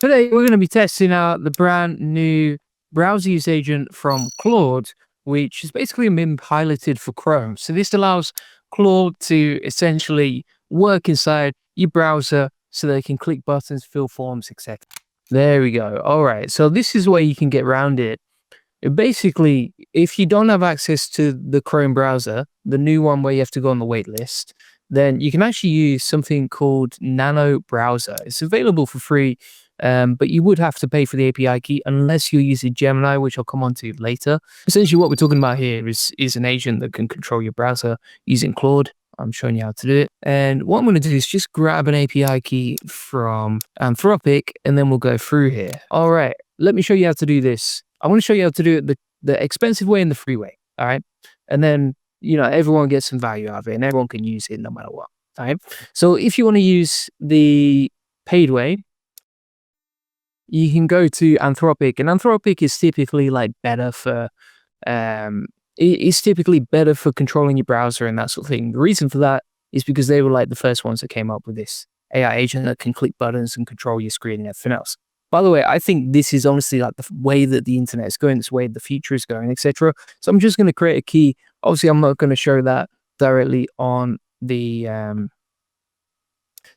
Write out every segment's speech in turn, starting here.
Today, we're going to be testing out the brand new browser use agent from Claude, which is basically been piloted for Chrome. So this allows Claude to essentially work inside your browser so they can click buttons, fill forms, etc. There we go. All right. So this is where you can get around it. Basically, if you don't have access to the Chrome browser, the new one where you have to go on the wait list, then you can actually use something called Nano browser. It's available for free, but you would have to pay for the API key unless you're using Gemini, which I'll come on to later. Essentially, what we're talking about here is an agent that can control your browser using Claude. I'm showing you how to do it. And what I'm going to do is just grab an API key from Anthropic, and then we'll go through here. All right, let me show you how to do this. I want to show you how to do it the expensive way and the free way. All right. And then, everyone gets some value out of it and everyone can use it no matter what. All right. So if you want to use the paid way, you can go to Anthropic, and Anthropic is typically better for it's typically better for controlling your browser and that sort of thing. The reason for that is because they were the first ones that came up with this AI agent that can click buttons and control your screen and everything else. By the way, I think this is honestly the way that the internet is going, this way the future is going, etc. So I'm just going to create a key. Obviously, I'm not going to show that directly on the.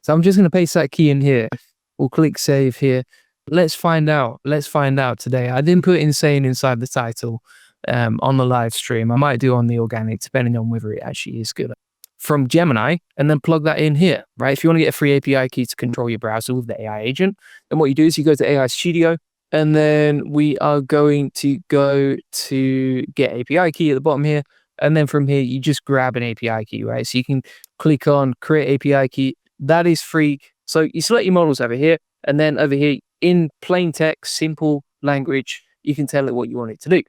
So I'm just going to paste that key in here. We'll click save here. Let's find out. Let's find out today. I didn't put insane inside the title on the live stream. I might do on the organic, depending on whether it actually is good. From Gemini, and then plug that in here, right? If you want to get a free API key to control your browser with the AI agent, then what you do is you go to AI Studio, and then we are going to go to get API key at the bottom here. And then from here, you just grab an API key, right? So you can click on create API key. That is free. So you select your models over here, and then over here in plain text, simple language, you can tell it what you want it to do.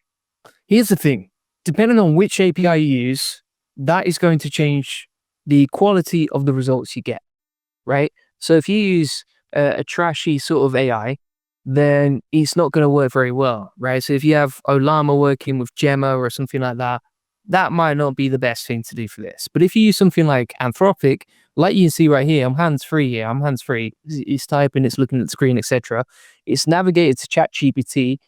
Here's the thing, depending on which API you use, that is going to change the quality of the results you get, right? So if you use a trashy sort of AI, then it's not going to work very well, right? So if you have Olama working with Gemma or something like that, that might not be the best thing to do for this. But if you use something like Anthropic, like you can see right here, I'm hands-free here. I'm hands-free. It's typing, it's looking at the screen, etc. It's navigated to ChatGPT,